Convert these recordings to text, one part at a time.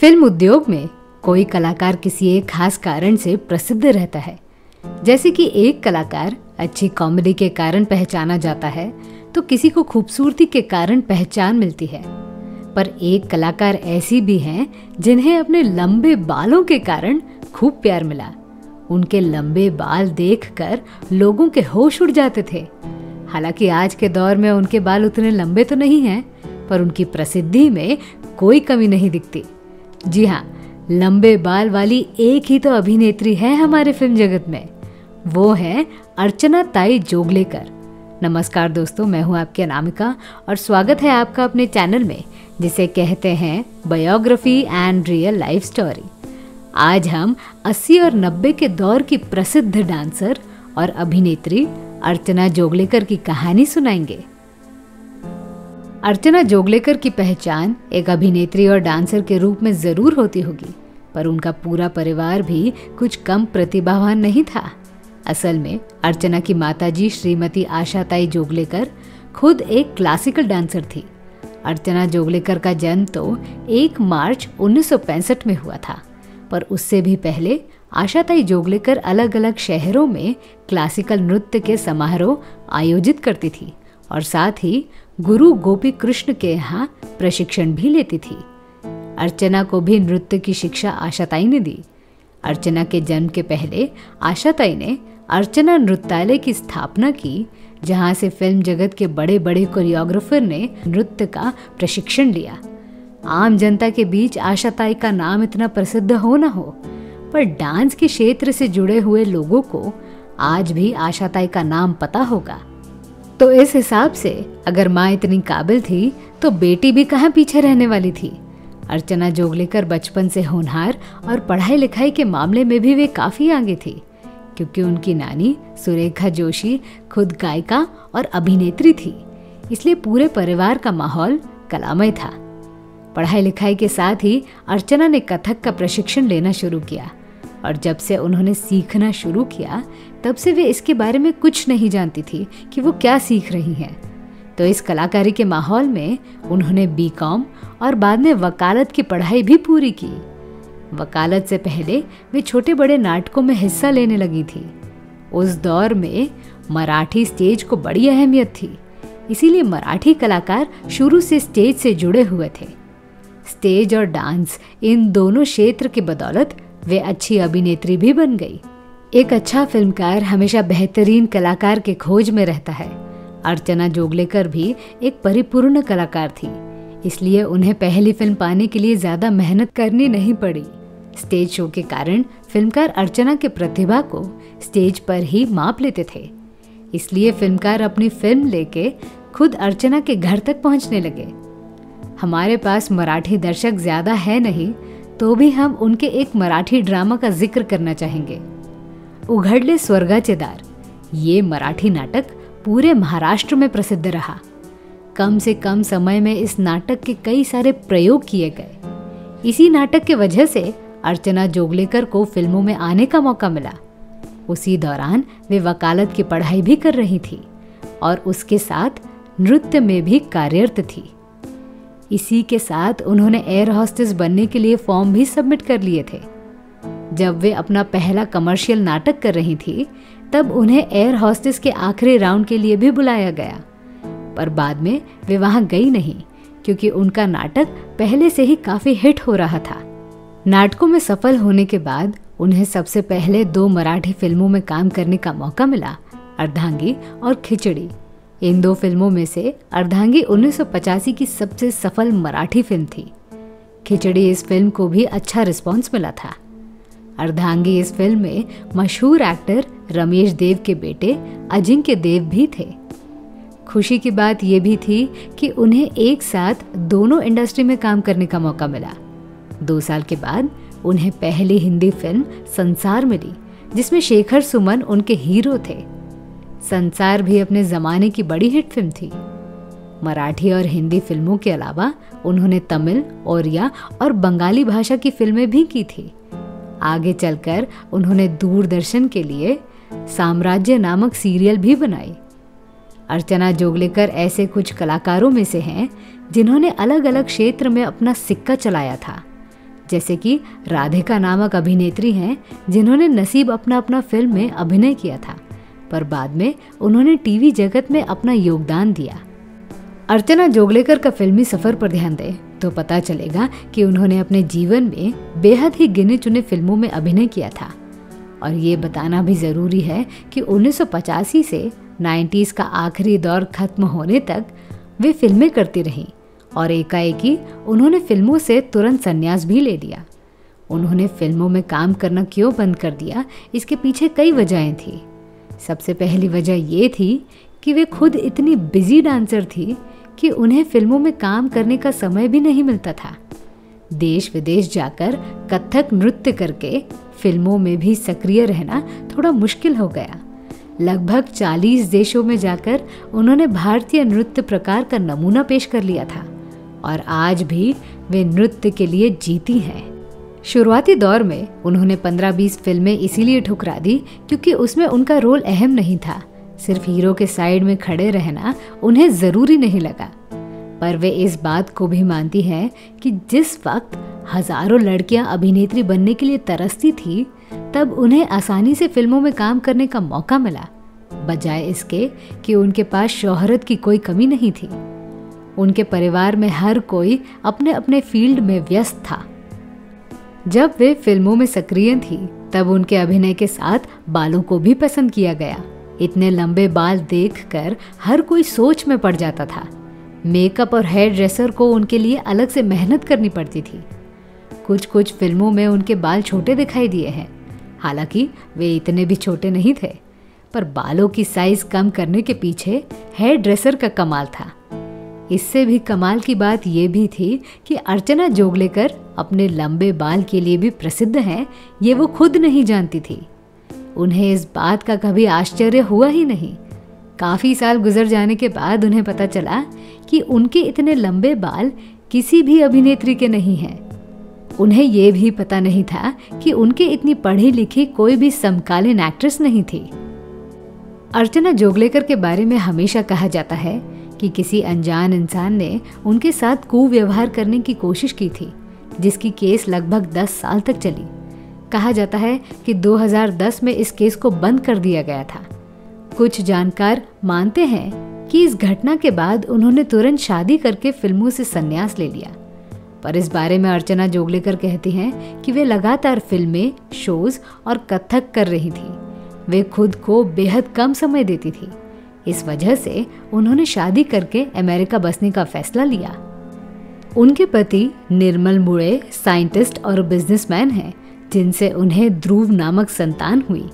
Film उद्योग में कोई कलाकार किसी एक खास कारण से प्रसिद्ध रहता है। जैसे कि एक कलाकार अच्छी कॉमेडी के कारण पहचाना जाता है तो किसी को खूबसूरती के कारण पहचान मिलती है। पर एक कलाकार ऐसी भी हैं जिन्हें अपने लंबे बालों के कारण खूब प्यार मिला। उनके लंबे बाल देखकर लोगों के होश उड़ जाते थे। हालांकि आज के दौर में उनके बाल उतने लंबे तो नहीं हैं, पर उनकी प्रसिद्धि में कोई कमी नहीं दिखती। जी हाँ, लंबे बाल वाली एक ही तो अभिनेत्री है हमारे फिल्म जगत में, वो है अर्चना ताई जोगलेकर। नमस्कार दोस्तों, मैं हूँ आपकी अनामिका और स्वागत है आपका अपने चैनल में जिसे कहते हैं biography and real life story. आज हम 80 और 90 के दौर की प्रसिद्ध डांसर और अभिनेत्री अर्चना जोगलेकर की कहानी सुनाएंगे। अर्चना जोगलेकर की पहचान एक अभिनेत्री और डांसर के रूप में जरूर होती होगी, पर उनका पूरा परिवार भी कुछ कम प्रतिभावान नहीं था। असल में अर्चना की माताजी श्रीमती आशा ताई जोगलेकर खुद एक क्लासिकल डांसर थी। अर्चना जोगलेकर का जन्म तो 1 मार्च 1965 में हुआ था, पर उससे भी पहले आशा ताई जोगलेकर अलग अलग शहरों में क्लासिकल नृत्य के समारोह आयोजित करती थी और साथ ही गुरु गोपी कृष्ण के यहाँ प्रशिक्षण भी लेती थी। अर्चना को भी नृत्य की शिक्षा आशा ताई ने दी। अर्चना के जन्म के पहले आशा ताई ने अर्चना नृत्यालय की स्थापना की, जहाँ से फिल्म जगत के बड़े बड़े कोरियोग्राफर ने नृत्य का प्रशिक्षण लिया। आम जनता के बीच आशा ताई का नाम इतना प्रसिद्ध हो न हो, पर डांस के क्षेत्र से जुड़े हुए लोगों को आज भी आशा ताई का नाम पता होगा। तो इस हिसाब से अगर माँ इतनी काबिल थी तो बेटी भी कहाँ पीछे रहने वाली थी। अर्चना जोगलेकर बचपन से होनहार और पढ़ाई लिखाई के मामले में भी वे काफ़ी आगे थी, क्योंकि उनकी नानी सुरेखा जोशी खुद गायिका और अभिनेत्री थी। इसलिए पूरे परिवार का माहौल कलामय था। पढ़ाई लिखाई के साथ ही अर्चना ने कथक का प्रशिक्षण लेना शुरू किया और जब से उन्होंने सीखना शुरू किया तब से वे इसके बारे में कुछ नहीं जानती थी कि वो क्या सीख रही हैं। तो इस कलाकारी के माहौल में उन्होंने बीकॉम और बाद में वकालत की पढ़ाई भी पूरी की। वकालत से पहले वे छोटे बड़े नाटकों में हिस्सा लेने लगी थी। उस दौर में मराठी स्टेज को बड़ी अहमियत थी, इसीलिए मराठी कलाकार शुरू से स्टेज से जुड़े हुए थे। स्टेज और डांस इन दोनों क्षेत्र की बदौलत वे अच्छी अभिनेत्री भी बन गई। एक अच्छा फिल्मकार हमेशा बेहतरीन कलाकार के खोज में रहता है। अर्चना जोगलेकर भी एक परिपूर्ण कलाकार थी, इसलिए उन्हें पहली फिल्म पाने के लिए ज्यादा मेहनत करनी नहीं पड़ी। स्टेज शो के कारण फिल्मकार अर्चना के प्रतिभा को स्टेज पर ही माप लेते थे। इसलिए फिल्मकार अपनी फिल्म लेके खुद अर्चना के घर तक पहुंचने लगे। हमारे पास मराठी दर्शक ज्यादा है नहीं, तो भी हम उनके एक मराठी ड्रामा का जिक्र करना चाहेंगे। उघडले स्वर्गाचे दार ये मराठी नाटक पूरे महाराष्ट्र में प्रसिद्ध रहा। कम से कम समय में इस नाटक के कई सारे प्रयोग किए गए। इसी नाटक के वजह से अर्चना जोगलेकर को फिल्मों में आने का मौका मिला। उसी दौरान वे वकालत की पढ़ाई भी कर रही थी और उसके साथ नृत्य में भी कार्यरत थी। इसी के साथ उन्होंने एयर होस्टेस बनने के लिए फॉर्म भी सबमिट कर लिए थे। जब वे अपना पहला कमर्शियल नाटक कर रही थी तब उन्हें एयर होस्टेस के आखिरी राउंड के लिए भी बुलाया गया, पर बाद में वे वहां गई नहीं, क्योंकि उनका नाटक पहले से ही काफी हिट हो रहा था। नाटकों में सफल होने के बाद उन्हें सबसे पहले 2 मराठी फिल्मों में काम करने का मौका मिला, अर्धांगी और खिचड़ी। इन 2 फिल्मों में से अर्धांगी 1985 की सबसे सफल मराठी फिल्म थी। खिचड़ी इस फिल्म को भी अच्छा रिस्पॉन्स मिला था। अर्धांगी इस फिल्म में मशहूर एक्टर रमेश देव के बेटे अजिंक्य देव भी थे। खुशी की बात यह भी थी कि उन्हें एक साथ दोनों इंडस्ट्री में काम करने का मौका मिला। 2 साल के बाद उन्हें पहली हिंदी फिल्म संसार मिली, जिसमें शेखर सुमन उनके हीरो थे। संसार भी अपने जमाने की बड़ी हिट फिल्म थी। मराठी और हिंदी फिल्मों के अलावा उन्होंने तमिल, ओरिया और बंगाली भाषा की फिल्में भी की थी। आगे चलकर उन्होंने दूरदर्शन के लिए साम्राज्य नामक सीरियल भी बनाई। अर्चना जोगलेकर ऐसे कुछ कलाकारों में से हैं जिन्होंने अलग अलग क्षेत्र में अपना सिक्का चलाया था, जैसे कि राधिका नामक अभिनेत्री हैं जिन्होंने नसीब अपना अपना फिल्म में अभिनय किया था, पर बाद में उन्होंने टीवी जगत में अपना योगदान दिया। अर्चना जोगलेकर का फिल्मी सफर पर ध्यान दें तो पता चलेगा कि उन्होंने अपने जीवन में बेहद ही गिने चुने फिल्मों में अभिनय किया था। और ये बताना भी जरूरी है कि 1985 से 90s का आखिरी दौर खत्म होने तक वे फिल्में करती रहीं और एकाएकी उन्होंने फिल्मों से तुरंत संन्यास भी ले लिया। उन्होंने फिल्मों में काम करना क्यों बंद कर दिया, इसके पीछे कई वजहें थी। सबसे पहली वजह ये थी कि वे खुद इतनी बिजी डांसर थी कि उन्हें फिल्मों में काम करने का समय भी नहीं मिलता था। देश विदेश जाकर कथक नृत्य करके फिल्मों में भी सक्रिय रहना थोड़ा मुश्किल हो गया। लगभग 40 देशों में जाकर उन्होंने भारतीय नृत्य प्रकार का नमूना पेश कर लिया था और आज भी वे नृत्य के लिए जीती हैं। शुरुआती दौर में उन्होंने 15-20 फिल्में इसीलिए ठुकरा दी क्योंकि उसमें उनका रोल अहम नहीं था। सिर्फ हीरो के साइड में खड़े रहना उन्हें जरूरी नहीं लगा। पर वे इस बात को भी मानती हैं कि जिस वक्त हजारों लड़कियां अभिनेत्री बनने के लिए तरसती थी, तब उन्हें आसानी से फिल्मों में काम करने का मौका मिला, बजाय इसके कि उनके पास शोहरत की कोई कमी नहीं थी। उनके परिवार में हर कोई अपने अपने फील्ड में व्यस्त था। जब वे फिल्मों में सक्रिय थी, तब उनके अभिनय के साथ बालों को भी पसंद किया गया। इतने लंबे बाल देखकर हर कोई सोच में पड़ जाता था। मेकअप और हेयर ड्रेसर को उनके लिए अलग से मेहनत करनी पड़ती थी। कुछ फिल्मों में उनके बाल छोटे दिखाई दिए हैं, हालांकि वे इतने भी छोटे नहीं थे, पर बालों की साइज कम करने के पीछे हेयर ड्रेसर का कमाल था। इससे भी कमाल की बात यह भी थी कि अर्चना जोगलेकर अपने लंबे बाल के लिए भी प्रसिद्ध हैं, ये वो खुद नहीं जानती थी। उन्हें इस बात का कभी आश्चर्य हुआ ही नहीं। काफी साल गुजर जाने के बाद उन्हें पता चला कि उनके इतने लंबे बाल किसी भी अभिनेत्री के नहीं हैं। उन्हें यह भी पता नहीं था कि उनके इतनी पढ़ी लिखी कोई भी समकालीन एक्ट्रेस नहीं थी। अर्चना जोगलेकर के बारे में हमेशा कहा जाता है कि किसी अनजान इंसान ने उनके साथ कुव्यवहार करने की कोशिश की थी, जिसकी केस लगभग 10 साल तक चली। कहा जाता है कि 2010 में इस केस को बंद कर दिया गया था। कुछ जानकार मानते हैं कि इस घटना के बाद उन्होंने तुरंत शादी करके फिल्मों से संन्यास ले लिया। पर इस बारे में अर्चना जोगलेकर कहती हैं कि वे लगातार फिल्में, शोज और कथक कर रही थी। वे खुद को बेहद कम समय देती थी। इस वजह से उन्होंने शादी करके अमेरिका बसने का फैसला लिया। उनके पति निर्मल मुड़े साइंटिस्ट और बिजनेसमैन हैं, जिनसे उन्हें ध्रुव नामक संतान हुई।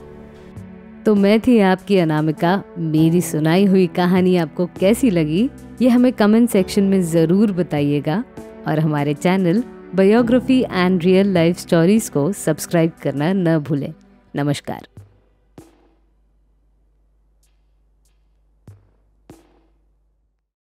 तो मैं थी आपकी अनामिका। मेरी सुनाई हुई कहानी आपको कैसी लगी, ये हमें कमेंट सेक्शन में ज़रूर बताइएगा और हमारे channel biography and real life stories को सब्सक्राइब करना न भूलें। नमस्कार।